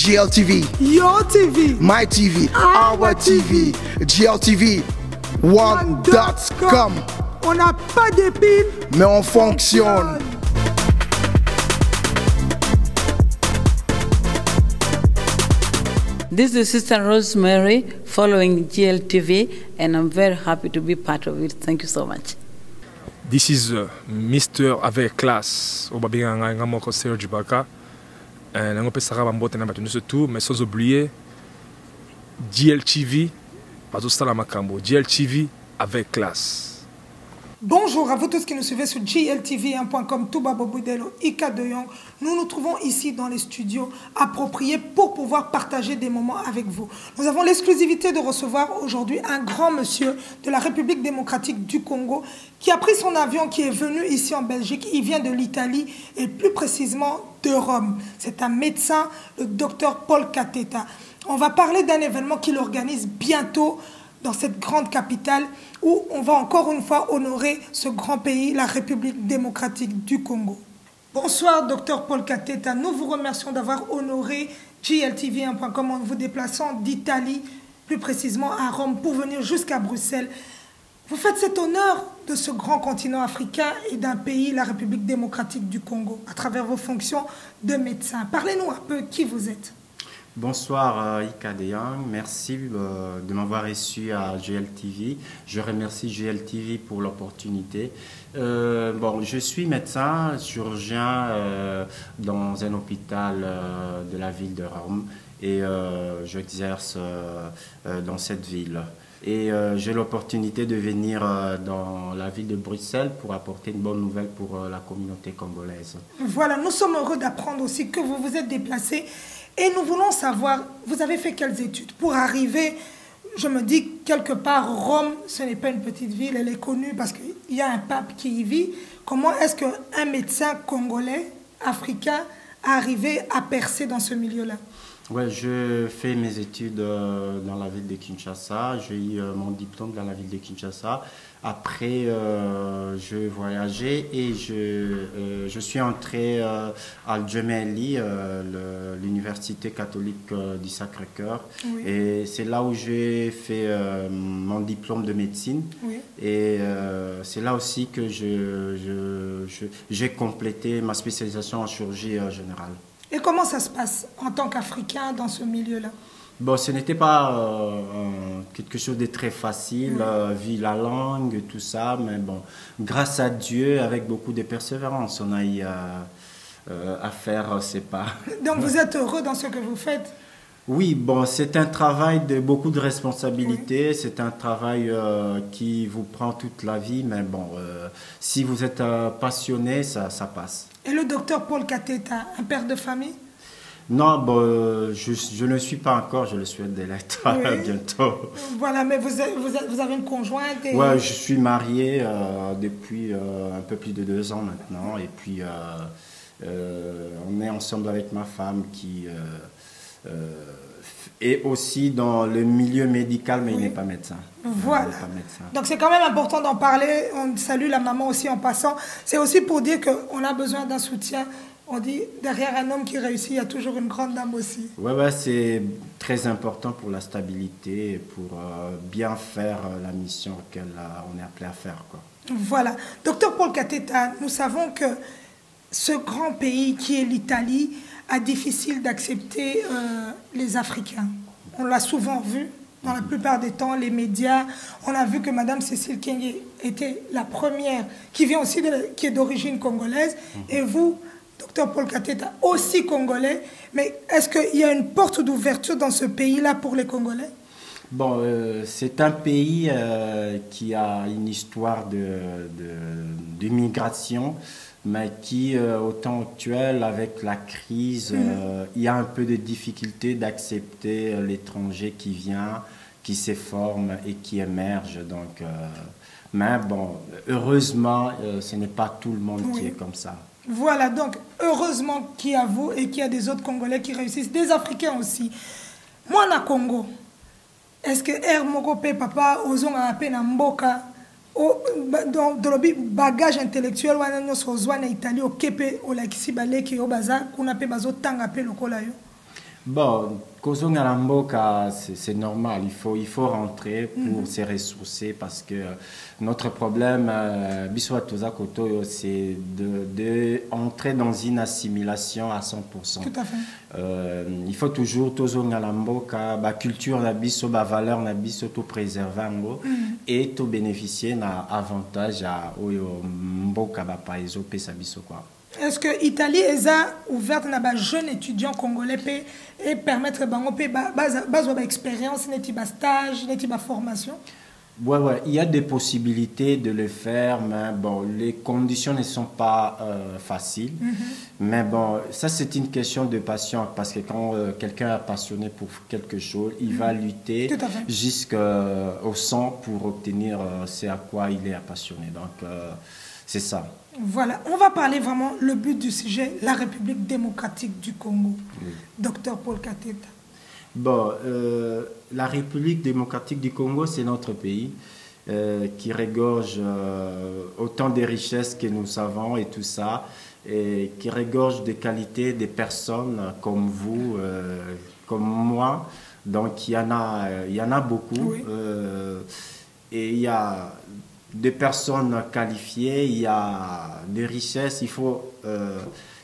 GLTV, Your TV, My TV, Our TV, GLTV, One.com. On n'a pas d'épines, mais on fonctionne. This is Sister Rosemary following GLTV, and I'm very happy to be part of it. Thank you so much. This is Mr. Avec Classe. Obabinga ngamoko Serge Baka. Nangope Sarah Bambote na batunu tout, mais sans oublier GLTV, Bazosala Makambo. GLTV Avec Classe. Bonjour à vous tous qui nous suivez sur gltv1.com, Touba Bobudelo, Ika de Young. Nous nous trouvons ici dans les studios appropriés pour pouvoir partager des moments avec vous. Nous avons l'exclusivité de recevoir aujourd'hui un grand monsieur de la République démocratique du Congo qui a pris son avion, qui est venu ici en Belgique. Il vient de l'Italie et plus précisément de Rome. C'est un médecin, le docteur Paul Kateta. On va parler d'un événement qu'il organise bientôt dans cette grande capitale où on va encore une fois honorer ce grand pays, la République démocratique du Congo. Bonsoir, docteur Paul Kateta. Nous vous remercions d'avoir honoré GLTV1.com en vous déplaçant d'Italie, plus précisément à Rome, pour venir jusqu'à Bruxelles. Vous faites cet honneur de ce grand continent africain et d'un pays, la République démocratique du Congo, à travers vos fonctions de médecin. Parlez-nous un peu qui vous êtes. Bonsoir Ika de Young, merci de m'avoir reçu à GLTV. Je remercie GLTV pour l'opportunité. Je suis médecin, chirurgien dans un hôpital de la ville de Rome et j'exerce dans cette ville. Et j'ai l'opportunité de venir dans la ville de Bruxelles pour apporter une bonne nouvelle pour la communauté congolaise. Voilà, nous sommes heureux d'apprendre aussi que vous vous êtes déplacé. Et nous voulons savoir, vous avez fait quelles études pour arriver, je me dis quelque part, Rome, ce n'est pas une petite ville, elle est connue parce qu'il y a un pape qui y vit. Comment est-ce qu'un médecin congolais, africain, a arrivé à percer dans ce milieu-là? Ouais, je fais mes études dans la ville de Kinshasa. J'ai eu mon diplôme dans la ville de Kinshasa. Après, je voyageais et je suis entré à Gemelli, l'université catholique du Sacré-Cœur. Oui. Et c'est là où j'ai fait mon diplôme de médecine. Oui. Et c'est là aussi que j'ai complété ma spécialisation en chirurgie générale. Et comment ça se passe en tant qu'Africain dans ce milieu-là? Bon, ce n'était pas quelque chose de très facile, vu la langue, tout ça, mais bon, grâce à Dieu, avec beaucoup de persévérance, on a eu à faire ces pas. Donc vous êtes heureux dans ce que vous faites? Oui, bon, c'est un travail de beaucoup de responsabilités, c'est un travail qui vous prend toute la vie, mais bon, si vous êtes passionné, ça passe. Et le docteur Paul Kateta, un père de famille? Non, bon, je ne le suis pas encore, je le souhaite de l'être bientôt. Voilà, mais vous avez une conjointe et... Oui, je suis marié depuis un peu plus de 2 ans maintenant, et puis on est ensemble avec ma femme qui... et aussi dans le milieu médical, mais il n'est pas médecin. Voilà. Pas médecin. Donc c'est quand même important d'en parler. On salue la maman aussi en passant. C'est aussi pour dire qu'on a besoin d'un soutien. On dit, derrière un homme qui réussit, il y a toujours une grande dame aussi. Oui, c'est très important pour la stabilité et pour bien faire la mission auquel on est appelé à faire, quoi. Voilà. Docteur Paul Kateta, nous savons que ce grand pays qui est l'Italie a difficile d'accepter les Africains. On l'a souvent vu dans la plupart des temps, les médias. On a vu que Mme Cécile Kyenge était la première, qui vient aussi qui est d'origine congolaise. Et vous, Dr Paul Kateta, aussi congolais. Mais est-ce qu'il y a une porte d'ouverture dans ce pays-là pour les Congolais? Bon, c'est un pays qui a une histoire d'immigration, mais qui, au temps actuel, avec la crise, il y a un peu de difficulté d'accepter l'étranger qui vient, qui se forme et qui émerge. Donc, mais bon, heureusement, ce n'est pas tout le monde qui est comme ça. Voilà, donc heureusement qu'il y a vous et qu'il y a des autres Congolais qui réussissent, des Africains aussi. Moi, na Congo, est-ce que Mokope, papa, ozonga ape na mboka, dans le bagage intellectuel, on a en Italie, au Kepe, au Lakisi Baleki, au Baza, qu'on appelle Bazo Tanga, lokola yo? Bon, Kozonga Lamboka, c'est normal. Il faut rentrer pour se ressourcer parce que notre problème, Biswa Toza Koto, c'est d'entrer dans une assimilation à 100%. Tout à fait. Il faut toujours Tozonga Lamboka, la culture, la biso, la valeur, la biso, tout préserver et tout bénéficier d'un avantage à Mboka, Paiso, Pesa Biso, quoi. Est-ce que l'Italie est ouverte à des jeunes étudiants congolais et permettre de expérience, de stage, de formation? Ouais, il y a des possibilités de le faire, mais bon, les conditions ne sont pas faciles. Mais bon, ça c'est une question de passion, parce que quand quelqu'un est passionné pour quelque chose, il va lutter jusqu'au sang pour obtenir ce à quoi il est passionné. Donc, c'est ça. Voilà, on va parler vraiment le but du sujet, la République démocratique du Congo. Docteur Paul Kateta. Bon, la République démocratique du Congo, c'est notre pays qui regorge autant de richesses que nous savons et tout ça, et qui regorge des qualités des personnes comme vous, comme moi. Donc, il y en a beaucoup. Oui. Et il y a des personnes qualifiées, il y a des richesses, il faut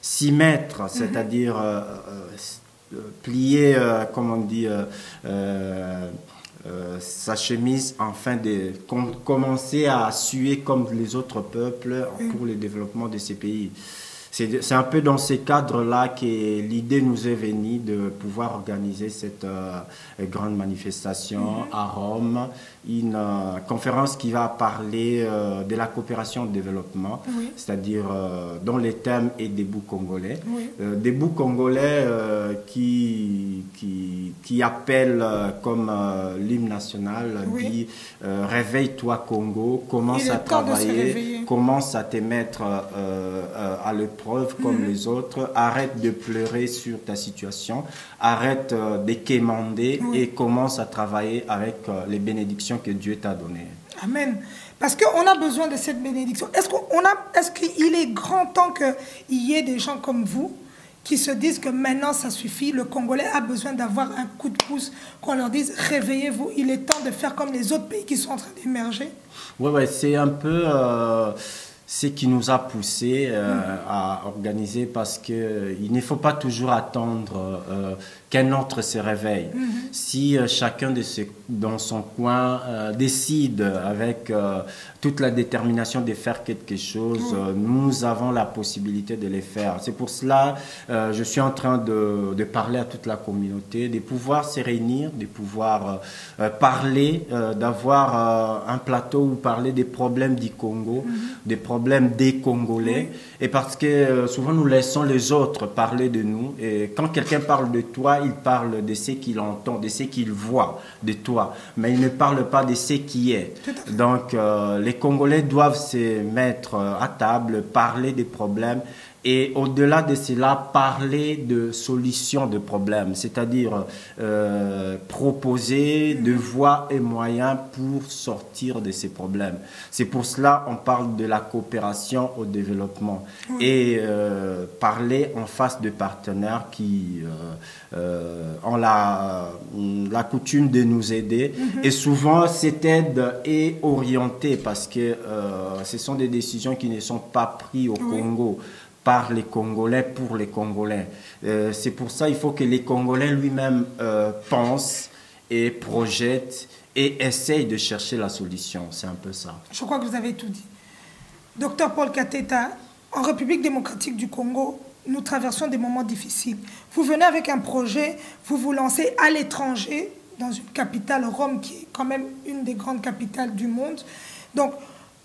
s'y mettre, c'est-à-dire plier, comme on dit, sa chemise afin de commencer à suer comme les autres peuples pour le développement de ces pays. C'est un peu dans ces cadres-là que l'idée nous est venue de pouvoir organiser cette grande manifestation à Rome, une conférence qui va parler de la coopération au développement, c'est-à-dire dont le thème est debout congolais. Debout congolais qui appelle comme l'hymne national, dit réveille-toi Congo, commence à travailler, commence à te mettre à l'épreuve comme les autres, arrête de pleurer sur ta situation, arrête de quémander et commence à travailler avec les bénédictions que Dieu t'a données. Amen. Parce qu'on a besoin de cette bénédiction. Est-ce qu'il est grand temps qu'il y ait des gens comme vous qui se disent que maintenant ça suffit, le Congolais a besoin d'avoir un coup de pouce, qu'on leur dise réveillez-vous, il est temps de faire comme les autres pays qui sont en train d'émerger? Oui, c'est un peu ce qui nous a poussé à organiser, parce qu'il ne faut pas toujours attendre qu'un autre se réveille. Si chacun dans son coin décide avec toute la détermination de faire quelque chose, nous avons la possibilité de le faire. C'est pour cela que je suis en train de parler à toute la communauté, de pouvoir se réunir, de pouvoir parler, d'avoir un plateau où parler des problèmes du Congo, des problèmes des Congolais, et parce que souvent nous laissons les autres parler de nous, et quand quelqu'un parle de toi, il parle de ce qu'il entend, de ce qu'il voit de toi, mais il ne parle pas de ce qui est. Donc les Congolais doivent se mettre à table, parler des problèmes, et au-delà de cela, parler de solutions de problèmes, c'est-à-dire proposer de voies et moyens pour sortir de ces problèmes. C'est pour cela qu'on parle de la coopération au développement et parler en face de partenaires qui ont la coutume de nous aider. Et souvent, cette aide est orientée parce que ce sont des décisions qui ne sont pas prises au Congo par les Congolais pour les Congolais. C'est pour ça qu'il faut que les Congolais lui-même pensent et projettent et essayent de chercher la solution. C'est un peu ça. Je crois que vous avez tout dit. Docteur Paul Kateta, en République démocratique du Congo, nous traversons des moments difficiles. Vous venez avec un projet, vous vous lancez à l'étranger, dans une capitale, Rome, qui est quand même une des grandes capitales du monde. Donc,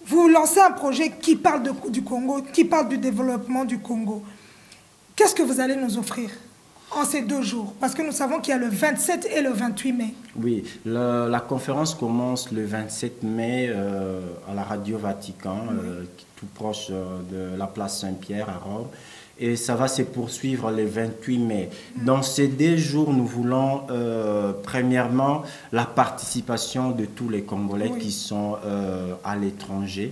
vous lancez un projet qui parle du Congo, qui parle du développement du Congo. Qu'est-ce que vous allez nous offrir en ces 2 jours? Parce que nous savons qu'il y a le 27 et le 28 mai. Oui, la conférence commence le 27 mai à la Radio Vatican, tout proche de la place Saint-Pierre à Rome. Et ça va se poursuivre le 28 mai. Dans ces 2 jours, nous voulons premièrement la participation de tous les Congolais qui sont à l'étranger,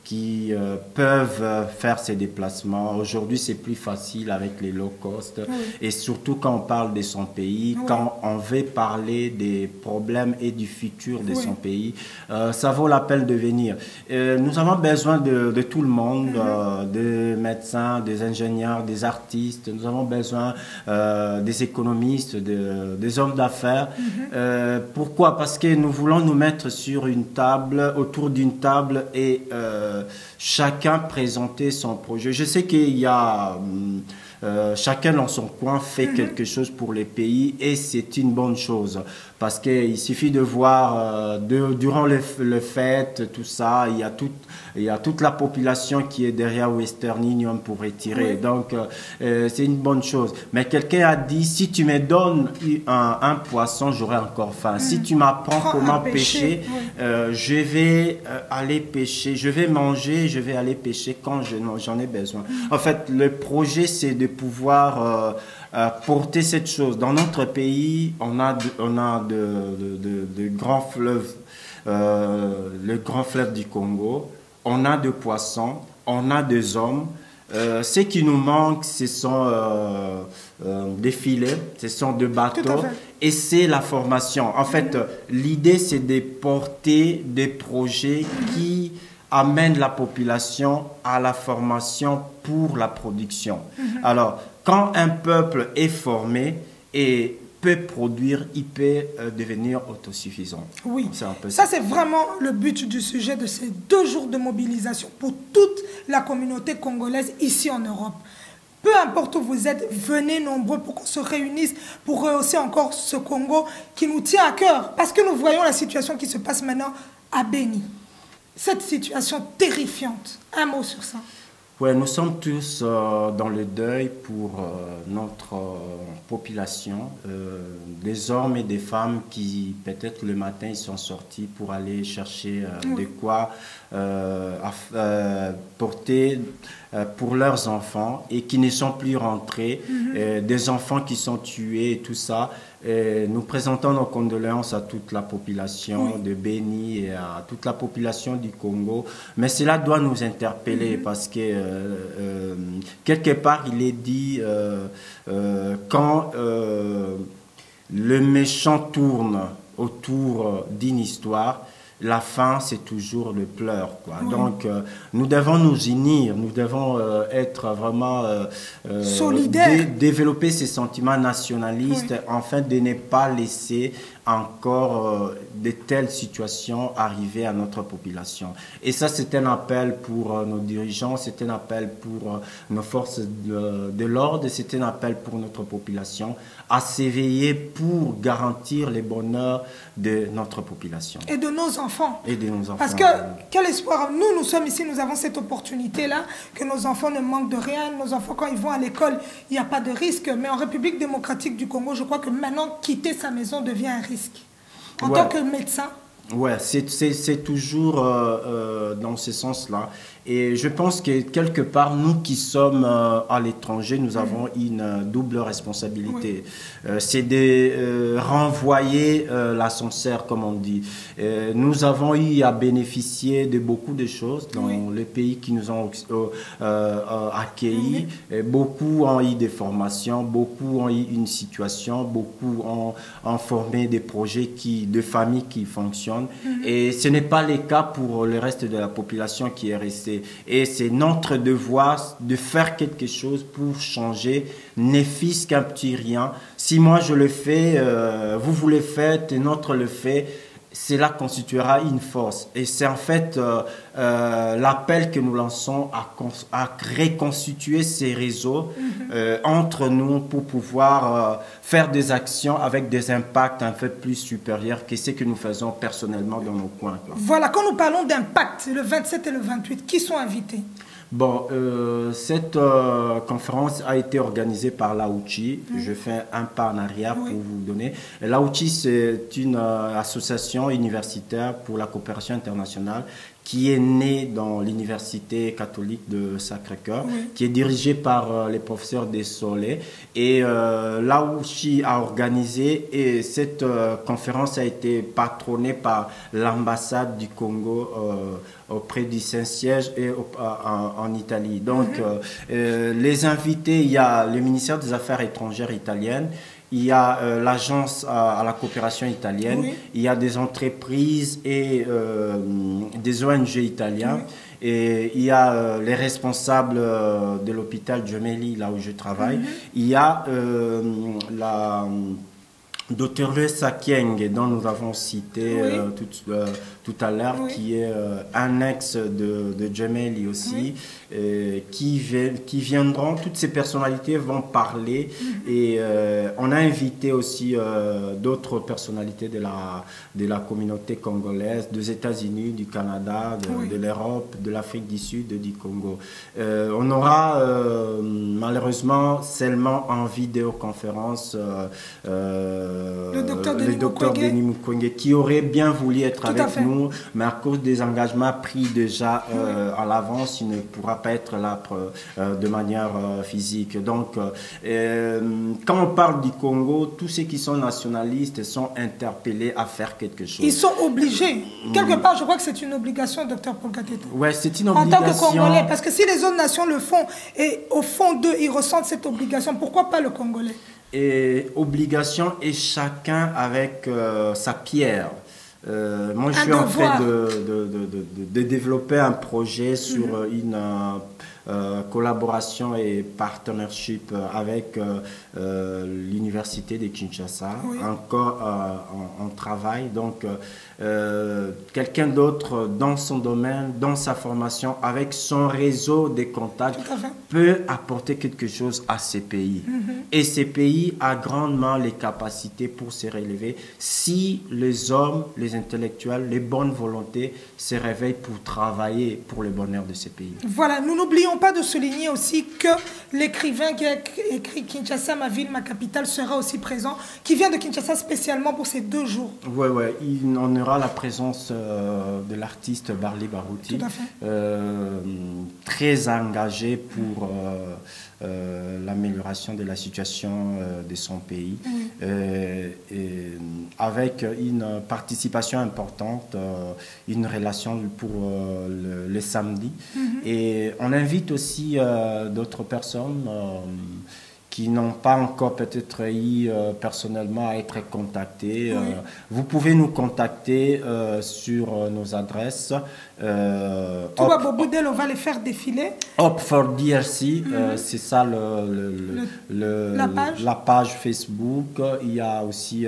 qui peuvent faire ces déplacements. Aujourd'hui, c'est plus facile avec les low cost. Et surtout quand on parle de son pays, quand on veut parler des problèmes et du futur de son pays, ça vaut la peine de venir. Nous avons besoin de tout le monde, des médecins, des ingénieurs, des artistes. Nous avons besoin des économistes, des hommes d'affaires. Pourquoi? Parce que nous voulons nous mettre sur une table, autour d'une table et chacun présenter son projet. Je sais qu'il y a chacun dans son coin fait quelque chose pour les pays et c'est une bonne chose parce qu'il suffit de voir durant les fêtes, tout ça, il y a toute la population qui est derrière Western Union pour retirer. Donc c'est une bonne chose. Mais quelqu'un a dit, si tu me donnes un poisson, j'aurai encore faim. Si tu m'apprends comment pêcher, je vais aller pêcher, je vais manger, je vais aller pêcher quand j'en ai besoin. En fait, le projet, c'est de pouvoir porter cette chose. Dans notre pays, on a de grands fleuves, le grand fleuve du Congo, on a de poissons, on a des hommes. Ce qui nous manque, ce sont des filets, ce sont des bateaux et c'est la formation. En fait, l'idée, c'est de porter des projets qui amènent la population à la formation pour la production. Alors, quand un peuple est formé et peut produire, il peut devenir autosuffisant. Oui, ça c'est vraiment le but du sujet de ces 2 jours de mobilisation pour toute la communauté congolaise ici en Europe. Peu importe où vous êtes, venez nombreux pour qu'on se réunisse, pour rehausser encore ce Congo qui nous tient à cœur. Parce que nous voyons la situation qui se passe maintenant à Béni. Cette situation terrifiante. Un mot sur ça. Oui, nous sommes tous dans le deuil pour notre population, des hommes et des femmes qui, peut-être le matin, ils sont sortis pour aller chercher de quoi porter pour leurs enfants et qui ne sont plus rentrés, des enfants qui sont tués et tout ça. Et nous présentons nos condoléances à toute la population de Béni et à toute la population du Congo. Mais cela doit nous interpeller parce que quelque part, il est dit quand le méchant tourne autour d'une histoire, la fin, c'est toujours le pleur, quoi. Donc, nous devons nous unir, nous devons être vraiment solidaires, développer ces sentiments nationalistes, afin de ne pas laisser encore de telles situations arriver à notre population. Et ça, c'est un appel pour nos dirigeants, c'est un appel pour nos forces de l'ordre, c'est un appel pour notre population à s'éveiller pour garantir le bonheur de notre population. Et de nos enfants. Et de nos enfants. Parce que, quel espoir. Nous sommes ici, nous avons cette opportunité-là, que nos enfants ne manquent de rien. Nos enfants, quand ils vont à l'école, il n'y a pas de risque. Mais en République démocratique du Congo, je crois que maintenant, quitter sa maison devient un risque. En tant que médecin. Oui, c'est toujours dans ce sens-là. Et je pense que quelque part, nous qui sommes à l'étranger, nous avons une double responsabilité. C'est de renvoyer l'ascenseur, comme on dit. Nous avons eu à bénéficier de beaucoup de choses dans les pays qui nous ont accueillis. Beaucoup ont eu des formations, beaucoup ont eu une situation, beaucoup ont formé des projets de familles qui fonctionnent. Et ce n'est pas le cas pour le reste de la population qui est restée. Et c'est notre devoir de faire quelque chose pour changer, ne fût-ce qu'un petit rien. Si moi je le fais, vous le faites et notre le fait, cela constituera une force. Et c'est en fait l'appel que nous lançons à reconstituer ces réseaux entre nous pour pouvoir faire des actions avec des impacts un peu plus supérieurs que ce que nous faisons personnellement dans nos coins. Voilà, quand nous parlons d'impact, le 27 et le 28, qui sont invités? Bon, cette conférence a été organisée par l'AOUCHI. Je fais un pas en arrière pour vous donner. L'AOUCHI, c'est une association universitaire pour la coopération internationale qui est né dans l'université catholique de Sacré-Cœur, qui est dirigé par les professeurs Desolé. Et l'AOUCHI a organisé, et cette conférence a été patronnée par l'ambassade du Congo auprès du Saint-Siège et en Italie. Donc, les invités, il y a le ministère des Affaires étrangères italienne, il y a l'agence à la coopération italienne, il y a des entreprises et des ONG italiens, et il y a les responsables de l'hôpital Gemelli, là où je travaille, il y a la Dr. Sakieng, dont nous avons cité tout à l'heure, qui est annexe de Gemelli aussi, qui viendront, toutes ces personnalités vont parler, et on a invité aussi d'autres personnalités de la communauté congolaise, des États-Unis, du Canada, de l'Europe, de l'Afrique du Sud, du Congo. On aura malheureusement seulement en vidéoconférence le docteur Denis Mukwege, qui aurait bien voulu être avec nous, mais à cause des engagements pris déjà à l'avance, il ne pourra pas être là de manière physique. Donc, quand on parle du Congo, tous ceux qui sont nationalistes sont interpellés à faire quelque chose. Ils sont obligés. Quelque part, je crois que c'est une obligation, docteur Paul Kateta. Oui, c'est une obligation. En tant que Congolais, parce que si les autres nations le font, et au fond d'eux, ils ressentent cette obligation, pourquoi pas le Congolais? Et obligation, et chacun avec sa pierre. Moi, je suis en train de développer un projet sur une collaboration et partnership avec l'université de Kinshasa. Encore en travail. Donc, quelqu'un d'autre dans son domaine, dans sa formation, avec son réseau de contacts, peut apporter quelque chose à ces pays. Et ces pays ont grandement les capacités pour se relever si les hommes, les intellectuels, les bonnes volontés se réveillent pour travailler pour le bonheur de ces pays. Voilà, nous n'oublions pas de souligner aussi que l'écrivain qui a écrit Kinshasa, ma ville, ma capitale, sera aussi présent, qui vient de Kinshasa spécialement pour ces 2 jours. Oui, on aura la présence de l'artiste Barli Barouti, très engagé pour l'amélioration de la situation de son pays, et avec une participation importante, une relation pour le samedi. Et on invite aussi d'autres personnes qui n'ont pas encore peut-être eu personnellement à être contactés. Vous pouvez nous contacter sur nos adresses. Touba Boboudel, on va les faire défiler. Hop for DRC, c'est ça la page Facebook. Il y a aussi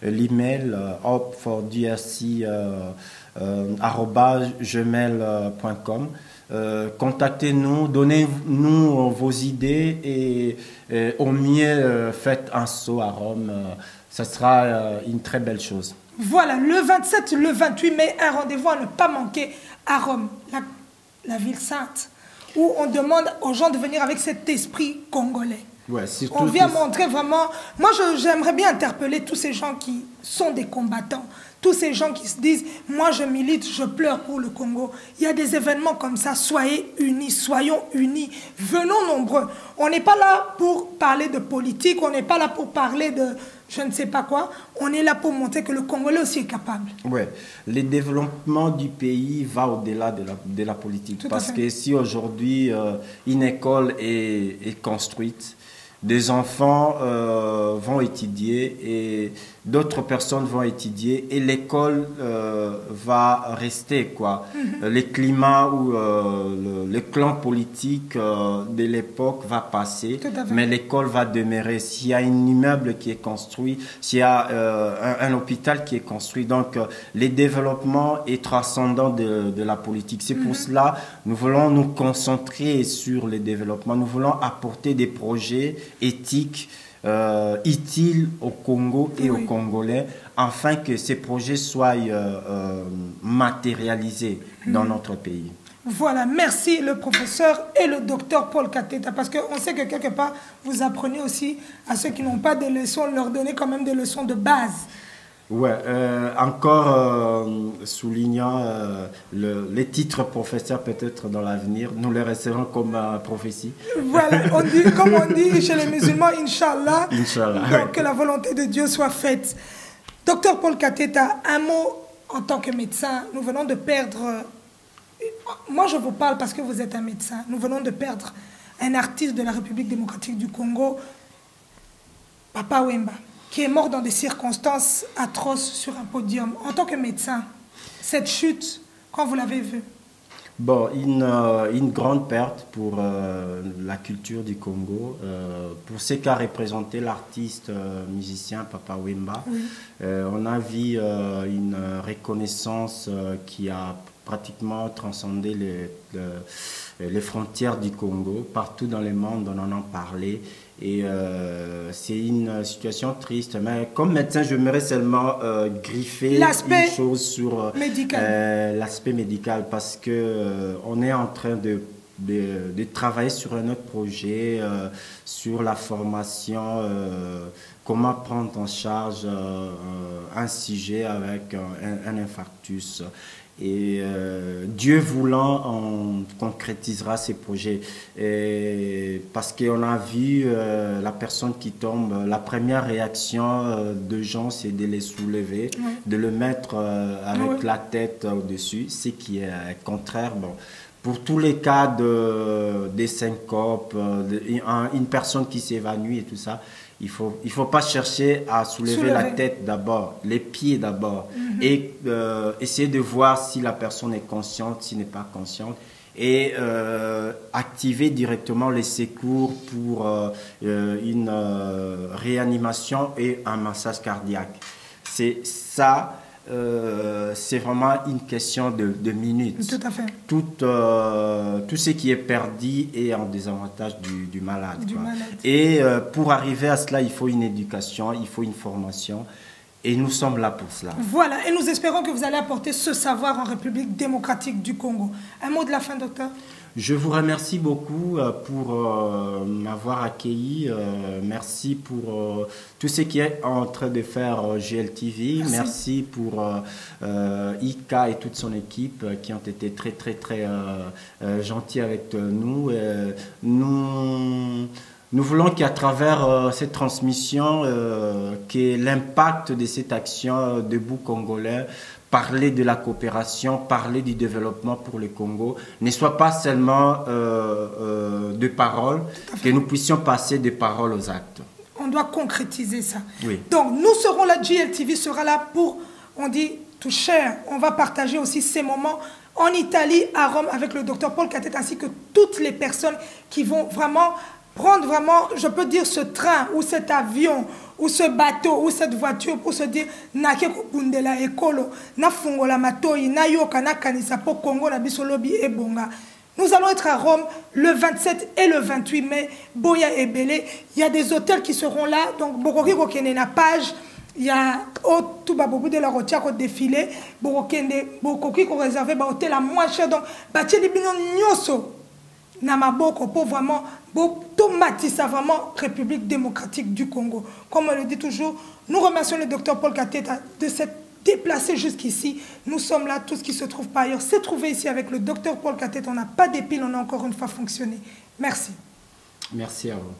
l'email hop for DRC @gmail.com. Contactez-nous, donnez-nous vos idées, et au mieux faites un saut à Rome. Ça sera une très belle chose. Voilà, le 27, le 28 mai, un rendez-vous à ne pas manquer à Rome, la ville sainte, où on demande aux gens de venir avec cet esprit congolais. On vient montrer vraiment... Moi, j'aimerais bien interpeller tous ces gens qui sont des combattants, tous ces gens qui se disent « Moi, je milite, je pleure pour le Congo ». Il y a des événements comme ça. Soyez unis, soyons unis. Venons nombreux. On n'est pas là pour parler de politique, on n'est pas là pour parler de je ne sais pas quoi. On est là pour montrer que le Congolais aussi est capable. Oui, le développement du pays va au-delà de la politique. Parce que si aujourd'hui une école est construite, des enfants vont étudier et d'autres personnes vont étudier, et l'école va rester, quoi. Le climat ou le clan politique de l'époque va passer, mais l'école va demeurer. S'il y a un immeuble qui est construit, s'il y a un hôpital qui est construit, donc le développement est transcendant de la politique. C'est pour cela nous voulons nous concentrer sur le développement. Nous voulons apporter des projets éthiques utiles au Congo et aux Congolais, afin que ces projets soient matérialisés dans notre pays. Voilà, merci le professeur et le docteur Paul Kateta, parce qu'on sait que quelque part, vous apprenez aussi à ceux qui n'ont pas de leçons, leur donner quand même des leçons de base. Ouais, encore soulignant les titres professeurs peut-être dans l'avenir, nous les recevrons comme prophétie. Voilà, on dit, comme on dit chez les musulmans, Inch'Allah, Inch'Allah, donc oui. que la volonté de Dieu soit faite. Docteur Paul Kateta, un mot en tant que médecin, nous venons de perdre, moi je vous parle parce que vous êtes un médecin, nous venons de perdre un artiste de la République démocratique du Congo, Papa Wemba, qui est mort dans des circonstances atroces sur un podium. En tant que médecin, cette chute, quand vous l'avez vue? Bon, une grande perte pour la culture du Congo, pour ce qu'a représenté l'artiste musicien Papa Wemba. Oui. On a vu une reconnaissance qui a pratiquement transcendé les frontières du Congo. Partout dans le monde, on en a parlé. Et c'est une situation triste. Mais comme médecin, j'aimerais seulement griffer une chose sur l'aspect médical parce que on est en train de travailler sur un autre projet, sur la formation, comment prendre en charge un sujet avec un infarctus. Et Dieu voulant, on concrétisera ces projets. Et parce qu'on a vu la personne qui tombe, la première réaction de gens, c'est de les soulever, oui. De le mettre avec oui. La tête au-dessus, ce qui est contraire. Bon. Pour tous les cas des syncopes, une personne qui s'évanouit et tout ça, il faut pas chercher à soulever la tête d'abord, les pieds d'abord, et essayer de voir si la personne est consciente, s'il n'est pas consciente, et activer directement les secours pour une réanimation et un massage cardiaque. C'est ça. C'est vraiment une question de minutes. Tout à fait. Tout ce qui est perdu est en désavantage du malade. Et pour arriver à cela, il faut une éducation, il faut une formation. Et nous sommes là pour cela. Voilà, et nous espérons que vous allez apporter ce savoir en République démocratique du Congo. Un mot de la fin, docteur? Je vous remercie beaucoup pour m'avoir accueilli. Merci pour tout ce qui est en train de faire GLTV. Merci pour Ika et toute son équipe qui ont été très gentils avec nous. Nous voulons qu'à travers cette transmission, que l'impact de cette action Debout Congolais, parler de la coopération, parler du développement pour le Congo, ne soit pas seulement de paroles, que nous puissions passer de paroles aux actes. On doit concrétiser ça. Oui. Donc, nous serons là, GLTV sera là pour, on dit, to share. On va partager aussi ces moments en Italie, à Rome, avec le docteur Paul Kateta, ainsi que toutes les personnes qui vont vraiment prendre je peux dire, ce train ou cet avion ou ce bateau ou cette voiture pour se dire nake kopundela ekolo na fungola matoi na yoka na kanisa po Congo na biso lobi ebonga. Nous allons être à Rome le 27 et le 28 mai, Boya et Belé. Il y a des hôtels qui seront là, donc Bokoki Kokene na page. Il y a tout beaucoup de la routière au défilé, Bokoki ko réservé ba hôtel à moins cher, donc bâti di bino nyoso na maboko pour vraiment automatisa vraiment République démocratique du Congo. Comme on le dit toujours, nous remercions le docteur Paul Kateta de s'être déplacé jusqu'ici. Nous sommes là, tout ce qui se trouve par ailleurs s'est trouvé ici avec le docteur Paul Kateta. On n'a pas d'épile, on a encore une fois fonctionné. Merci. Merci à vous.